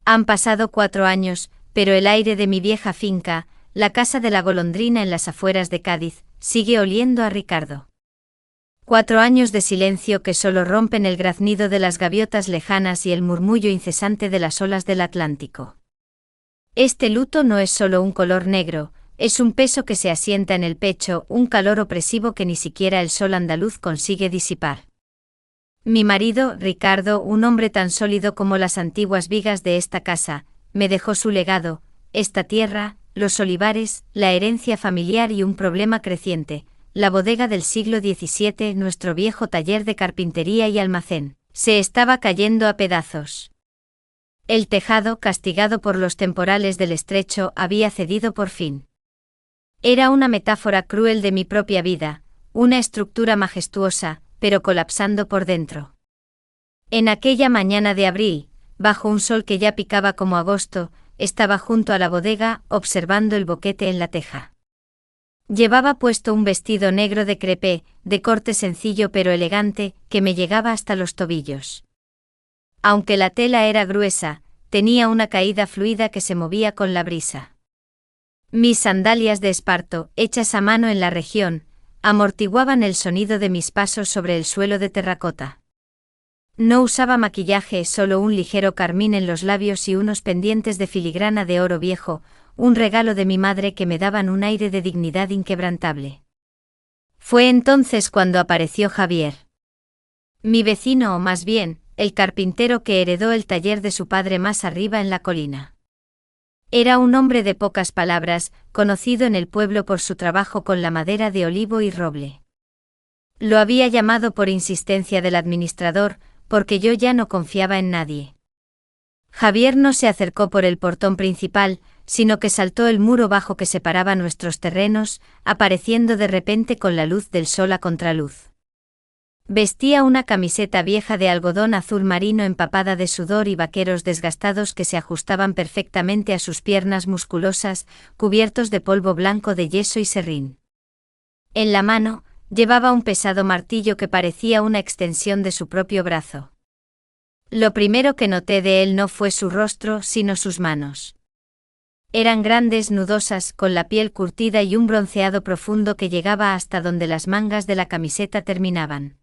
Han pasado 4 años, pero el aire de mi vieja finca, la casa de la golondrina en las afueras de Cádiz, sigue oliendo a Ricardo. 4 años de silencio que solo rompen el graznido de las gaviotas lejanas y el murmullo incesante de las olas del Atlántico. Este luto no es solo un color negro, es un peso que se asienta en el pecho, un calor opresivo que ni siquiera el sol andaluz consigue disipar. Mi marido, Ricardo, un hombre tan sólido como las antiguas vigas de esta casa, me dejó su legado, esta tierra, los olivares, la herencia familiar y un problema creciente, la bodega del siglo XVII, nuestro viejo taller de carpintería y almacén, se estaba cayendo a pedazos. El tejado, castigado por los temporales del estrecho, había cedido por fin. Era una metáfora cruel de mi propia vida, una estructura majestuosa, pero colapsando por dentro. En aquella mañana de abril, bajo un sol que ya picaba como agosto, estaba junto a la bodega, observando el boquete en la teja. Llevaba puesto un vestido negro de crepé, de corte sencillo pero elegante, que me llegaba hasta los tobillos. Aunque la tela era gruesa, tenía una caída fluida que se movía con la brisa. Mis sandalias de esparto, hechas a mano en la región, amortiguaban el sonido de mis pasos sobre el suelo de terracota. No usaba maquillaje, solo un ligero carmín en los labios y unos pendientes de filigrana de oro viejo, un regalo de mi madre que me daban un aire de dignidad inquebrantable. Fue entonces cuando apareció Javier. Mi vecino o más bien, el carpintero que heredó el taller de su padre más arriba en la colina. Era un hombre de pocas palabras, conocido en el pueblo por su trabajo con la madera de olivo y roble. Lo había llamado por insistencia del administrador, porque yo ya no confiaba en nadie. Javier no se acercó por el portón principal, sino que saltó el muro bajo que separaba nuestros terrenos, apareciendo de repente con la luz del sol a contraluz. Vestía una camiseta vieja de algodón azul marino empapada de sudor y vaqueros desgastados que se ajustaban perfectamente a sus piernas musculosas, cubiertos de polvo blanco de yeso y serrín. En la mano, llevaba un pesado martillo que parecía una extensión de su propio brazo. Lo primero que noté de él no fue su rostro, sino sus manos. Eran grandes, nudosas, con la piel curtida y un bronceado profundo que llegaba hasta donde las mangas de la camiseta terminaban.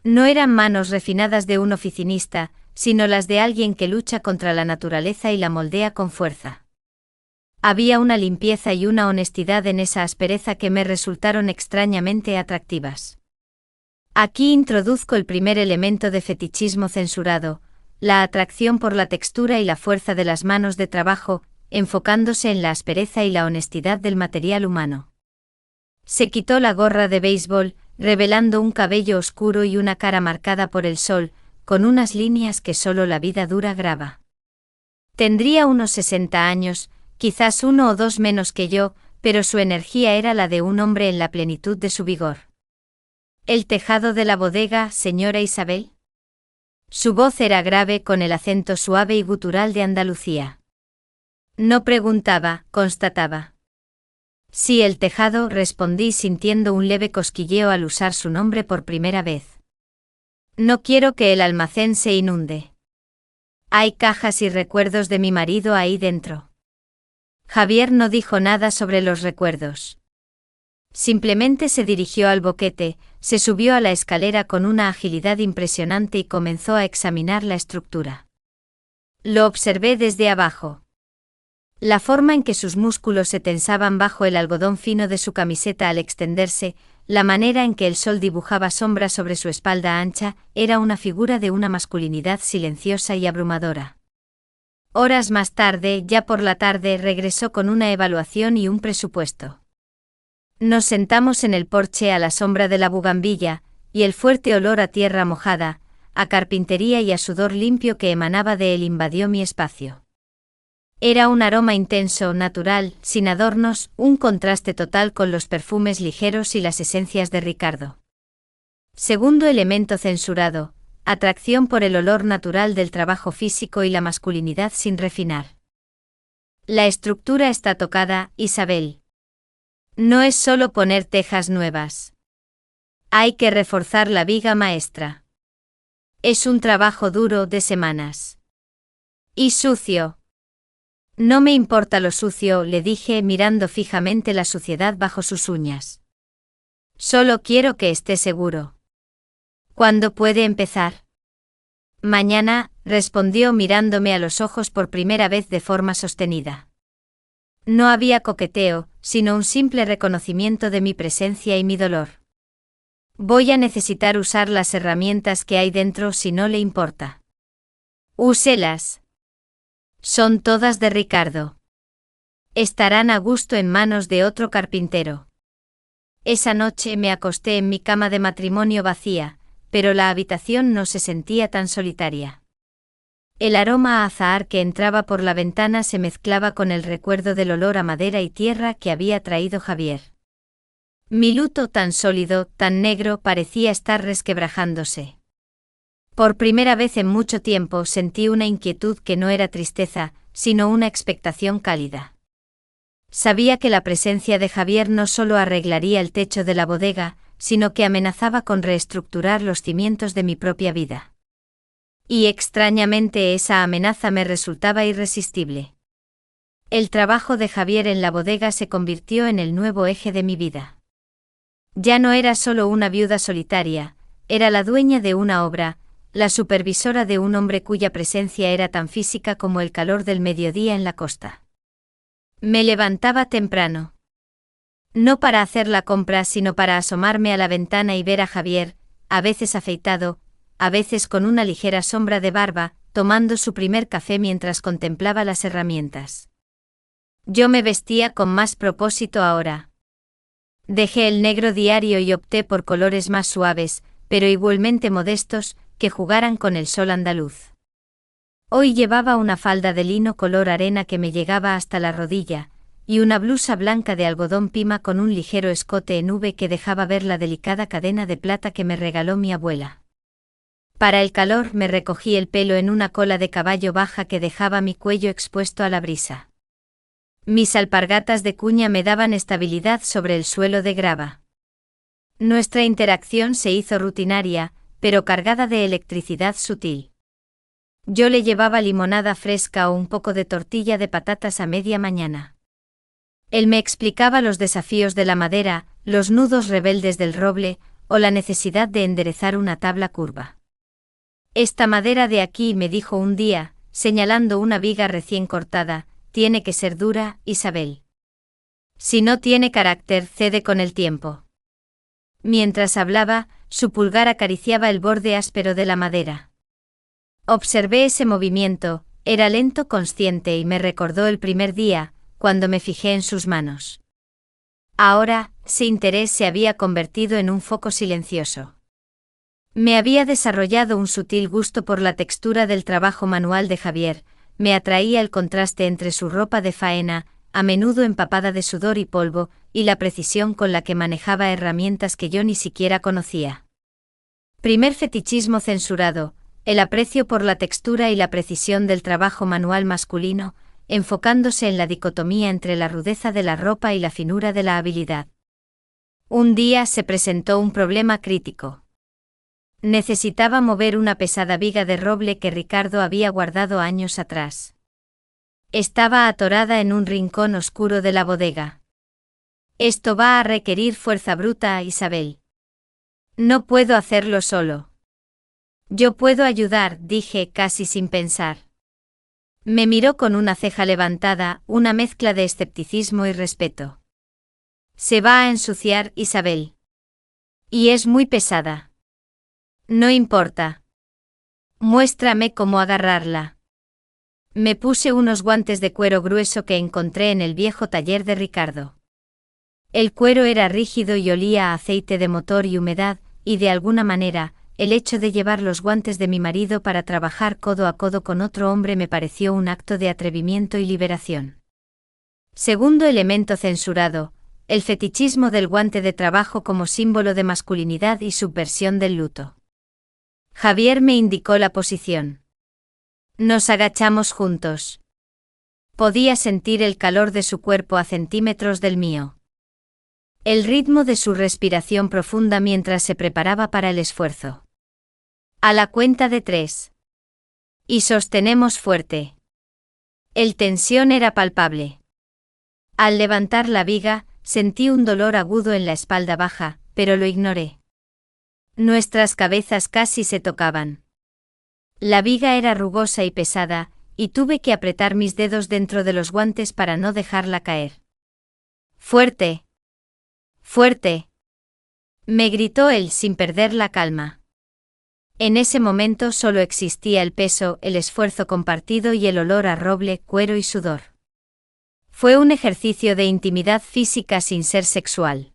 No eran manos refinadas de un oficinista, sino las de alguien que lucha contra la naturaleza y la moldea con fuerza. Había una limpieza y una honestidad en esa aspereza que me resultaron extrañamente atractivas. Aquí introduzco el primer elemento de fetichismo censurado, la atracción por la textura y la fuerza de las manos de trabajo, enfocándose en la aspereza y la honestidad del material humano. Se quitó la gorra de béisbol, revelando un cabello oscuro y una cara marcada por el sol, con unas líneas que solo la vida dura graba. Tendría unos 60 años, quizás 1 o 2 menos que yo, pero su energía era la de un hombre en la plenitud de su vigor. ¿El tejado de la bodega, señora Isabel? Su voz era grave con el acento suave y gutural de Andalucía. No preguntaba, constataba. Sí, el tejado, respondí sintiendo un leve cosquilleo al usar su nombre por primera vez. No quiero que el almacén se inunde. Hay cajas y recuerdos de mi marido ahí dentro. Javier no dijo nada sobre los recuerdos. Simplemente se dirigió al boquete, se subió a la escalera con una agilidad impresionante y comenzó a examinar la estructura. Lo observé desde abajo. La forma en que sus músculos se tensaban bajo el algodón fino de su camiseta al extenderse, la manera en que el sol dibujaba sombras sobre su espalda ancha, era una figura de una masculinidad silenciosa y abrumadora. Horas más tarde, ya por la tarde, regresó con una evaluación y un presupuesto. Nos sentamos en el porche a la sombra de la bugambilla, y el fuerte olor a tierra mojada, a carpintería y a sudor limpio que emanaba de él invadió mi espacio. Era un aroma intenso, natural, sin adornos, un contraste total con los perfumes ligeros y las esencias de Ricardo. Segundo elemento censurado, atracción por el olor natural del trabajo físico y la masculinidad sin refinar. La estructura está tocada, Isabel. No es solo poner tejas nuevas. Hay que reforzar la viga maestra. Es un trabajo duro de semanas. Y sucio. No me importa lo sucio, le dije mirando fijamente la suciedad bajo sus uñas. Solo quiero que esté seguro. ¿Cuándo puede empezar? Mañana, respondió mirándome a los ojos por primera vez de forma sostenida. No había coqueteo, sino un simple reconocimiento de mi presencia y mi dolor. Voy a necesitar usar las herramientas que hay dentro si no le importa. Úselas. Son todas de Ricardo. Estarán a gusto en manos de otro carpintero. Esa noche me acosté en mi cama de matrimonio vacía, pero la habitación no se sentía tan solitaria. El aroma a azahar que entraba por la ventana se mezclaba con el recuerdo del olor a madera y tierra que había traído Javier. Mi luto tan sólido, tan negro, parecía estar resquebrajándose. Por primera vez en mucho tiempo sentí una inquietud que no era tristeza, sino una expectación cálida. Sabía que la presencia de Javier no solo arreglaría el techo de la bodega, sino que amenazaba con reestructurar los cimientos de mi propia vida. Y extrañamente esa amenaza me resultaba irresistible. El trabajo de Javier en la bodega se convirtió en el nuevo eje de mi vida. Ya no era solo una viuda solitaria, era la dueña de una obra, la supervisora de un hombre cuya presencia era tan física como el calor del mediodía en la costa. Me levantaba temprano. No para hacer la compra, sino para asomarme a la ventana y ver a Javier, a veces afeitado, a veces con una ligera sombra de barba, tomando su primer café mientras contemplaba las herramientas. Yo me vestía con más propósito ahora. Dejé el negro diario y opté por colores más suaves, pero igualmente modestos, que jugaran con el sol andaluz. Hoy llevaba una falda de lino color arena que me llegaba hasta la rodilla, y una blusa blanca de algodón pima con un ligero escote en V que dejaba ver la delicada cadena de plata que me regaló mi abuela. Para el calor me recogí el pelo en una cola de caballo baja que dejaba mi cuello expuesto a la brisa. Mis alpargatas de cuña me daban estabilidad sobre el suelo de grava. Nuestra interacción se hizo rutinaria, pero cargada de electricidad sutil. Yo le llevaba limonada fresca o un poco de tortilla de patatas a media mañana. Él me explicaba los desafíos de la madera, los nudos rebeldes del roble, o la necesidad de enderezar una tabla curva. Esta madera de aquí, me dijo un día, señalando una viga recién cortada, tiene que ser dura, Isabel. Si no tiene carácter, cede con el tiempo. Mientras hablaba, su pulgar acariciaba el borde áspero de la madera. Observé ese movimiento, era lento, consciente y me recordó el primer día, cuando me fijé en sus manos. Ahora, ese interés se había convertido en un foco silencioso. Me había desarrollado un sutil gusto por la textura del trabajo manual de Javier, me atraía el contraste entre su ropa de faena, a menudo empapada de sudor y polvo, y la precisión con la que manejaba herramientas que yo ni siquiera conocía. Primer fetichismo censurado, el aprecio por la textura y la precisión del trabajo manual masculino, enfocándose en la dicotomía entre la rudeza de la ropa y la finura de la habilidad. Un día se presentó un problema crítico. Necesitaba mover una pesada viga de roble que Ricardo había guardado años atrás. Estaba atorada en un rincón oscuro de la bodega. Esto va a requerir fuerza bruta, Isabel. No puedo hacerlo solo. Yo puedo ayudar, dije casi sin pensar. Me miró con una ceja levantada, una mezcla de escepticismo y respeto. Se va a ensuciar, Isabel. Y es muy pesada. No importa. Muéstrame cómo agarrarla. Me puse unos guantes de cuero grueso que encontré en el viejo taller de Ricardo. El cuero era rígido y olía a aceite de motor y humedad, y de alguna manera, el hecho de llevar los guantes de mi marido para trabajar codo a codo con otro hombre me pareció un acto de atrevimiento y liberación. Segundo elemento censurado, el fetichismo del guante de trabajo como símbolo de masculinidad y subversión del luto. Javier me indicó la posición. Nos agachamos juntos. Podía sentir el calor de su cuerpo a centímetros del mío. El ritmo de su respiración profunda mientras se preparaba para el esfuerzo. A la cuenta de 3. Y sostenemos fuerte. El tensión era palpable. Al levantar la viga, sentí un dolor agudo en la espalda baja, pero lo ignoré. Nuestras cabezas casi se tocaban. La viga era rugosa y pesada, y tuve que apretar mis dedos dentro de los guantes para no dejarla caer. ¡Fuerte! ¡Fuerte! Me gritó él sin perder la calma. En ese momento solo existía el peso, el esfuerzo compartido y el olor a roble, cuero y sudor. Fue un ejercicio de intimidad física sin ser sexual.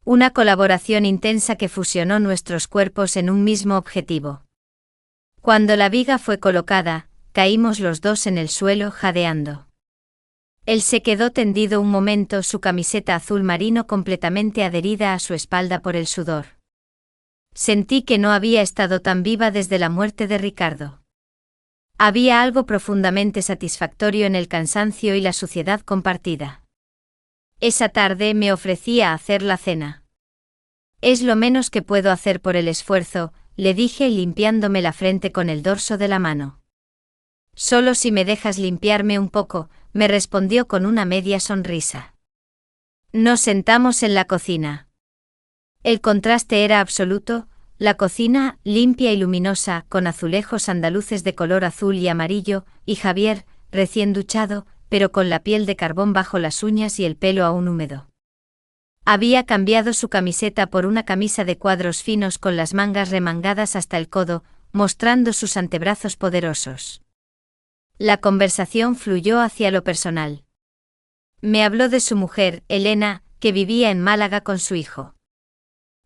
Una colaboración intensa que fusionó nuestros cuerpos en un mismo objetivo. Cuando la viga fue colocada, caímos los dos en el suelo jadeando. Él se quedó tendido un momento, su camiseta azul marino completamente adherida a su espalda por el sudor. Sentí que no había estado tan viva desde la muerte de Ricardo. Había algo profundamente satisfactorio en el cansancio y la suciedad compartida. Esa tarde me ofrecí a hacer la cena. Es lo menos que puedo hacer por el esfuerzo, le dije limpiándome la frente con el dorso de la mano. Solo si me dejas limpiarme un poco, me respondió con una media sonrisa. Nos sentamos en la cocina. El contraste era absoluto, la cocina, limpia y luminosa, con azulejos andaluces de color azul y amarillo, y Javier, recién duchado, pero con la piel de carbón bajo las uñas y el pelo aún húmedo. Había cambiado su camiseta por una camisa de cuadros finos con las mangas remangadas hasta el codo, mostrando sus antebrazos poderosos. La conversación fluyó hacia lo personal. Me habló de su mujer, Elena, que vivía en Málaga con su hijo.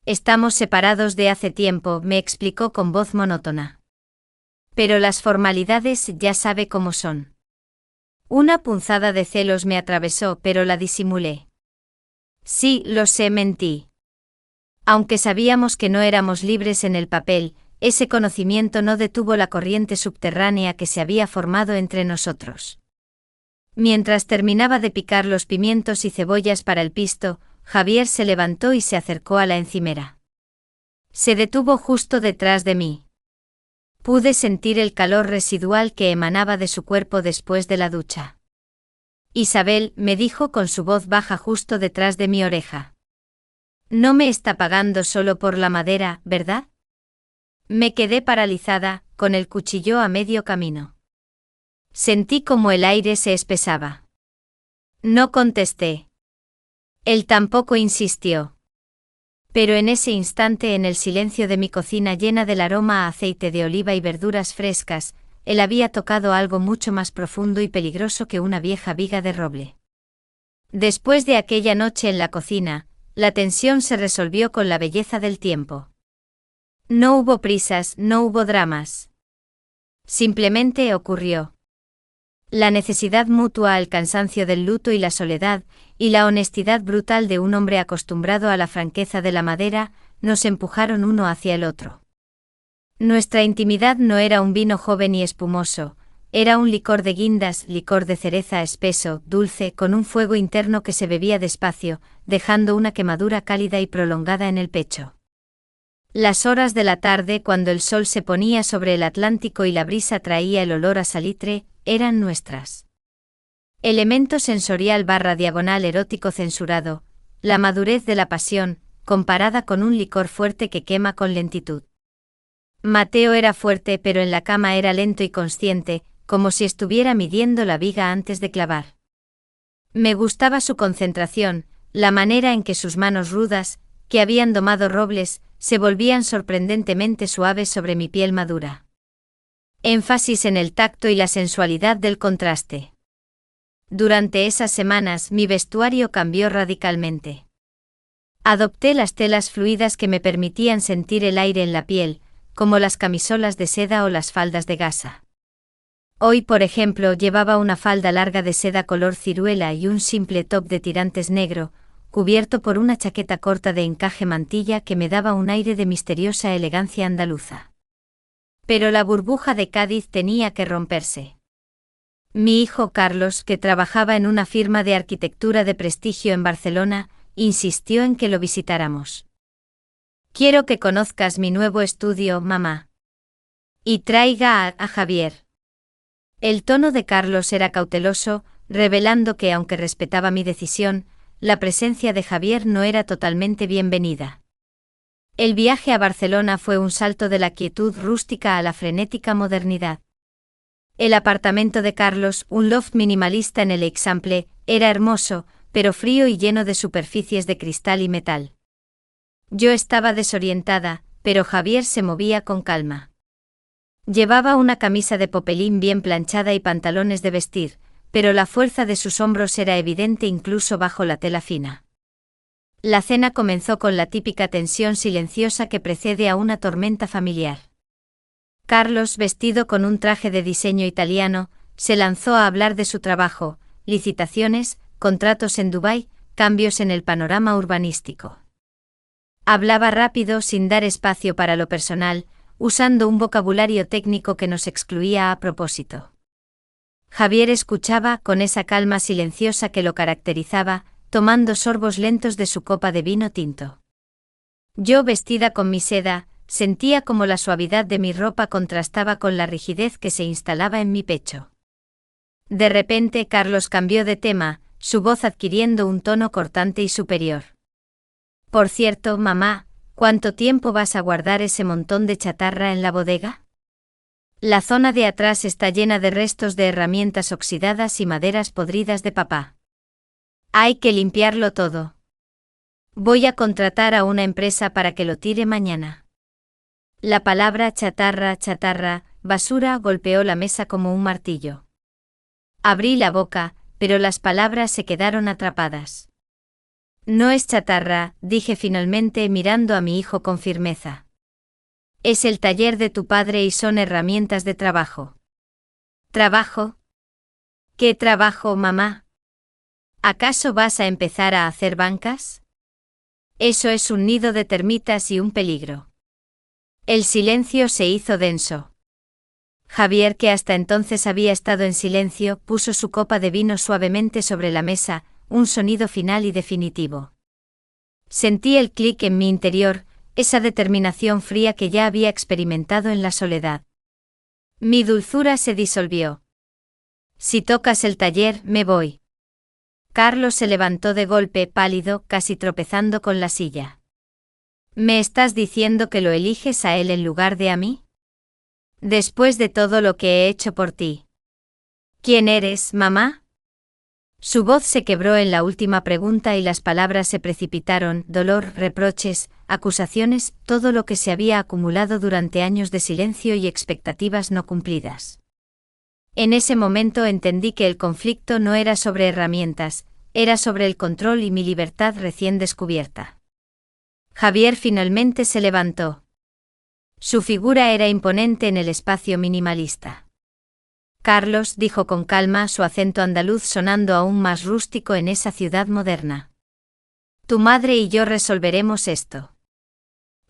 Estamos separados de hace tiempo, me explicó con voz monótona. Pero las formalidades ya sabe cómo son. Una punzada de celos me atravesó, pero la disimulé. Sí, lo sé, mentí. Aunque sabíamos que no éramos libres en el papel, ese conocimiento no detuvo la corriente subterránea que se había formado entre nosotros. Mientras terminaba de picar los pimientos y cebollas para el pisto, Javier se levantó y se acercó a la encimera. Se detuvo justo detrás de mí. Pude sentir el calor residual que emanaba de su cuerpo después de la ducha. Isabel, me dijo con su voz baja justo detrás de mi oreja. No me está pagando solo por la madera, ¿verdad? Me quedé paralizada, con el cuchillo a medio camino. Sentí como el aire se espesaba. No contesté. Él tampoco insistió. Pero en ese instante, en el silencio de mi cocina llena del aroma a aceite de oliva y verduras frescas, él había tocado algo mucho más profundo y peligroso que una vieja viga de roble. Después de aquella noche en la cocina, la tensión se resolvió con la belleza del tiempo. No hubo prisas, no hubo dramas. Simplemente ocurrió. La necesidad mutua, el cansancio del luto y la soledad, y la honestidad brutal de un hombre acostumbrado a la franqueza de la madera, nos empujaron uno hacia el otro. Nuestra intimidad no era un vino joven y espumoso, era un licor de guindas, licor de cereza espeso, dulce, con un fuego interno que se bebía despacio, dejando una quemadura cálida y prolongada en el pecho. Las horas de la tarde, cuando el sol se ponía sobre el Atlántico y la brisa traía el olor a salitre, eran nuestras. Elemento sensorial / diagonal erótico censurado, la madurez de la pasión, comparada con un licor fuerte que quema con lentitud. Mateo era fuerte, pero en la cama era lento y consciente, como si estuviera midiendo la viga antes de clavar. Me gustaba su concentración, la manera en que sus manos rudas, que habían domado robles, se volvían sorprendentemente suaves sobre mi piel madura. Énfasis en el tacto y la sensualidad del contraste. Durante esas semanas mi vestuario cambió radicalmente. Adopté las telas fluidas que me permitían sentir el aire en la piel, como las camisolas de seda o las faldas de gasa. Hoy, por ejemplo, llevaba una falda larga de seda color ciruela y un simple top de tirantes negro, cubierto por una chaqueta corta de encaje mantilla que me daba un aire de misteriosa elegancia andaluza. Pero la burbuja de Cádiz tenía que romperse. Mi hijo Carlos, que trabajaba en una firma de arquitectura de prestigio en Barcelona, insistió en que lo visitáramos. Quiero que conozcas mi nuevo estudio, mamá. Y traiga a Javier. El tono de Carlos era cauteloso, revelando que aunque respetaba mi decisión, la presencia de Javier no era totalmente bienvenida. El viaje a Barcelona fue un salto de la quietud rústica a la frenética modernidad. El apartamento de Carlos, un loft minimalista en el Eixample, era hermoso, pero frío y lleno de superficies de cristal y metal. Yo estaba desorientada, pero Javier se movía con calma. Llevaba una camisa de popelín bien planchada y pantalones de vestir, pero la fuerza de sus hombros era evidente incluso bajo la tela fina. La cena comenzó con la típica tensión silenciosa que precede a una tormenta familiar. Carlos, vestido con un traje de diseño italiano, se lanzó a hablar de su trabajo, licitaciones, contratos en Dubái, cambios en el panorama urbanístico. Hablaba rápido sin dar espacio para lo personal, usando un vocabulario técnico que nos excluía a propósito. Javier escuchaba con esa calma silenciosa que lo caracterizaba, tomando sorbos lentos de su copa de vino tinto. Yo, vestida con mi seda, sentía como la suavidad de mi ropa contrastaba con la rigidez que se instalaba en mi pecho. De repente Carlos cambió de tema, su voz adquiriendo un tono cortante y superior. Por cierto, mamá, ¿cuánto tiempo vas a guardar ese montón de chatarra en la bodega? La zona de atrás está llena de restos de herramientas oxidadas y maderas podridas de papá. Hay que limpiarlo todo. Voy a contratar a una empresa para que lo tire mañana. La palabra chatarra, basura golpeó la mesa como un martillo. Abrí la boca, pero las palabras se quedaron atrapadas. No es chatarra, dije finalmente mirando a mi hijo con firmeza. Es el taller de tu padre y son herramientas de trabajo. ¿Trabajo? ¿Qué trabajo, mamá? ¿Acaso vas a empezar a hacer bancas? Eso es un nido de termitas y un peligro. El silencio se hizo denso. Javier, que hasta entonces había estado en silencio, puso su copa de vino suavemente sobre la mesa, un sonido final y definitivo. Sentí el clic en mi interior, esa determinación fría que ya había experimentado en la soledad. Mi dulzura se disolvió. Si tocas el taller, me voy. Carlos se levantó de golpe, pálido, casi tropezando con la silla. ¿Me estás diciendo que lo eliges a él en lugar de a mí? Después de todo lo que he hecho por ti. ¿Quién eres, mamá? Su voz se quebró en la última pregunta y las palabras se precipitaron, dolor, reproches, acusaciones, todo lo que se había acumulado durante años de silencio y expectativas no cumplidas. En ese momento entendí que el conflicto no era sobre herramientas, era sobre el control y mi libertad recién descubierta. Javier finalmente se levantó. Su figura era imponente en el espacio minimalista. Carlos, dijo con calma, su acento andaluz sonando aún más rústico en esa ciudad moderna. Tu madre y yo resolveremos esto.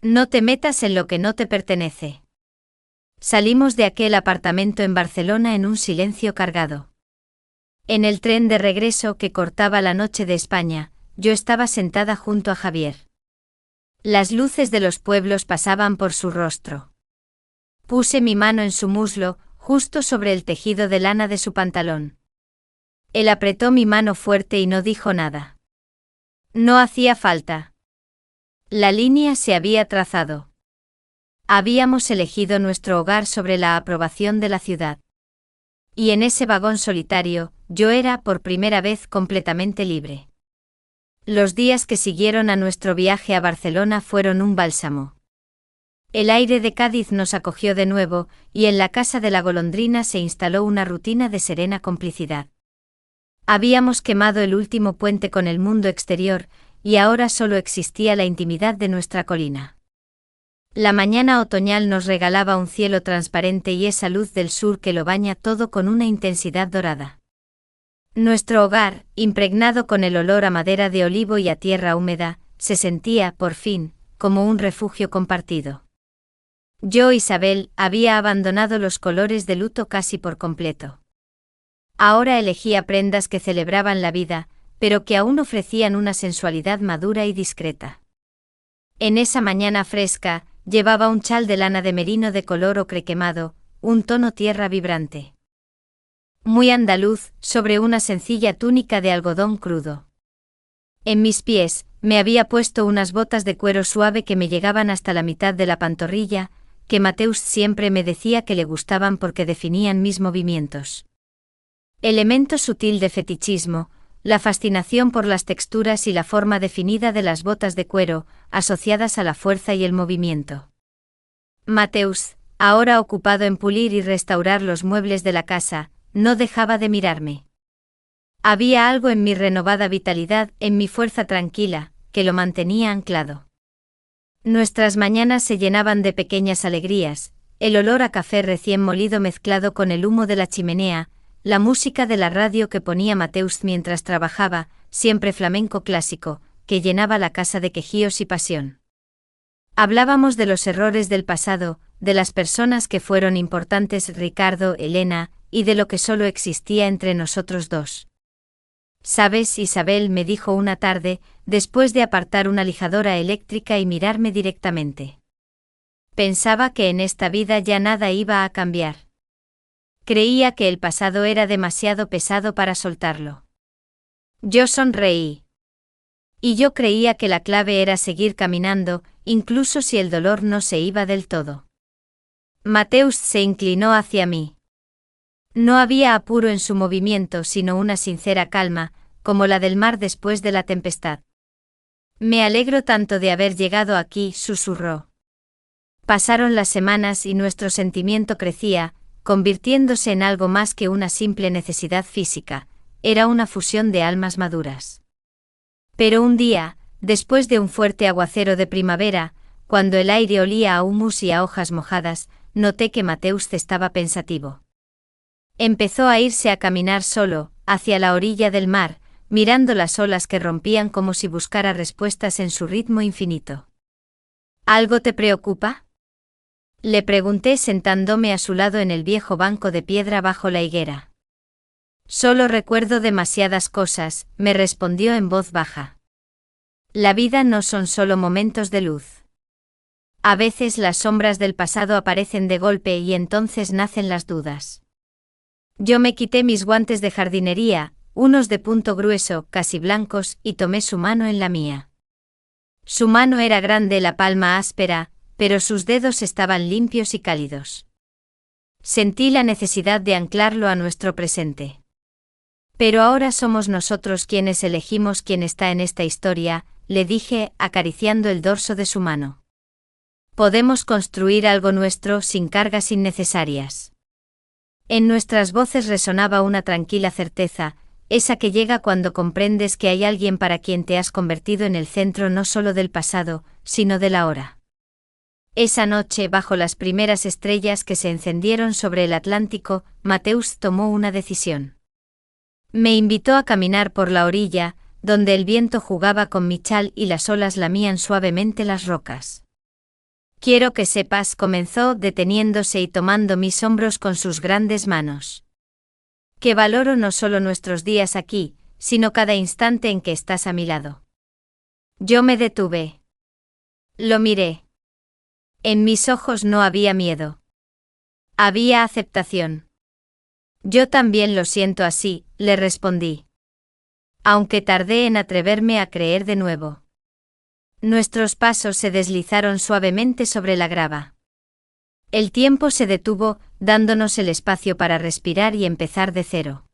No te metas en lo que no te pertenece. Salimos de aquel apartamento en Barcelona en un silencio cargado. En el tren de regreso que cortaba la noche de España, yo estaba sentada junto a Javier. Las luces de los pueblos pasaban por su rostro. Puse mi mano en su muslo, justo sobre el tejido de lana de su pantalón. Él apretó mi mano fuerte y no dijo nada. No hacía falta. La línea se había trazado. Habíamos elegido nuestro hogar sobre la aprobación de la ciudad. Y en ese vagón solitario, yo era por primera vez completamente libre. Los días que siguieron a nuestro viaje a Barcelona fueron un bálsamo. El aire de Cádiz nos acogió de nuevo, y en la casa de la golondrina se instaló una rutina de serena complicidad. Habíamos quemado el último puente con el mundo exterior, y ahora solo existía la intimidad de nuestra colina. La mañana otoñal nos regalaba un cielo transparente y esa luz del sur que lo baña todo con una intensidad dorada. Nuestro hogar, impregnado con el olor a madera de olivo y a tierra húmeda, se sentía, por fin, como un refugio compartido. Yo, Isabel, había abandonado los colores de luto casi por completo. Ahora elegía prendas que celebraban la vida, pero que aún ofrecían una sensualidad madura y discreta. En esa mañana fresca, llevaba un chal de lana de merino de color ocre quemado, un tono tierra vibrante. muy andaluz, sobre una sencilla túnica de algodón crudo. En mis pies, me había puesto unas botas de cuero suave que me llegaban hasta la mitad de la pantorrilla, que Mateus siempre me decía que le gustaban porque definían mis movimientos. Elemento sutil de fetichismo, la fascinación por las texturas y la forma definida de las botas de cuero, asociadas a la fuerza y el movimiento. Mateus, ahora ocupado en pulir y restaurar los muebles de la casa, no dejaba de mirarme. Había algo en mi renovada vitalidad, en mi fuerza tranquila, que lo mantenía anclado. Nuestras mañanas se llenaban de pequeñas alegrías, el olor a café recién molido mezclado con el humo de la chimenea, la música de la radio que ponía Mateus mientras trabajaba, siempre flamenco clásico, que llenaba la casa de quejíos y pasión. Hablábamos de los errores del pasado, de las personas que fueron importantes, Ricardo, Elena, y de lo que solo existía entre nosotros dos. «¿Sabes, Isabel?», me dijo una tarde, después de apartar una lijadora eléctrica y mirarme directamente. Pensaba que en esta vida ya nada iba a cambiar. Creía que el pasado era demasiado pesado para soltarlo. Yo sonreí. Y yo creía que la clave era seguir caminando, incluso si el dolor no se iba del todo. Mateus se inclinó hacia mí. No había apuro en su movimiento, sino una sincera calma, como la del mar después de la tempestad. «Me alegro tanto de haber llegado aquí», susurró. Pasaron las semanas y nuestro sentimiento crecía, convirtiéndose en algo más que una simple necesidad física, era una fusión de almas maduras. Pero un día, después de un fuerte aguacero de primavera, cuando el aire olía a humus y a hojas mojadas, noté que Mateus estaba pensativo. Empezó a irse a caminar solo, hacia la orilla del mar, mirando las olas que rompían como si buscara respuestas en su ritmo infinito. «¿Algo te preocupa?», le pregunté sentándome a su lado en el viejo banco de piedra bajo la higuera. «Solo recuerdo demasiadas cosas», me respondió en voz baja. «La vida no son solo momentos de luz. A veces las sombras del pasado aparecen de golpe y entonces nacen las dudas». Yo me quité mis guantes de jardinería, unos de punto grueso, casi blancos, y tomé su mano en la mía. Su mano era grande, la palma áspera, pero sus dedos estaban limpios y cálidos. Sentí la necesidad de anclarlo a nuestro presente. «Pero ahora somos nosotros quienes elegimos quién está en esta historia», le dije, acariciando el dorso de su mano. «Podemos construir algo nuestro sin cargas innecesarias». En nuestras voces resonaba una tranquila certeza, esa que llega cuando comprendes que hay alguien para quien te has convertido en el centro no solo del pasado, sino del ahora. Esa noche, bajo las primeras estrellas que se encendieron sobre el Atlántico, Mateus tomó una decisión. Me invitó a caminar por la orilla, donde el viento jugaba con mi chal y las olas lamían suavemente las rocas. «Quiero que sepas», comenzó, deteniéndose y tomando mis hombros con sus grandes manos, «que valoro no solo nuestros días aquí, sino cada instante en que estás a mi lado». Yo me detuve. Lo miré. En mis ojos no había miedo. Había aceptación. «Yo también lo siento así», le respondí. Aunque tardé en atreverme a creer de nuevo. Nuestros pasos se deslizaron suavemente sobre la grava. El tiempo se detuvo, dándonos el espacio para respirar y empezar de cero.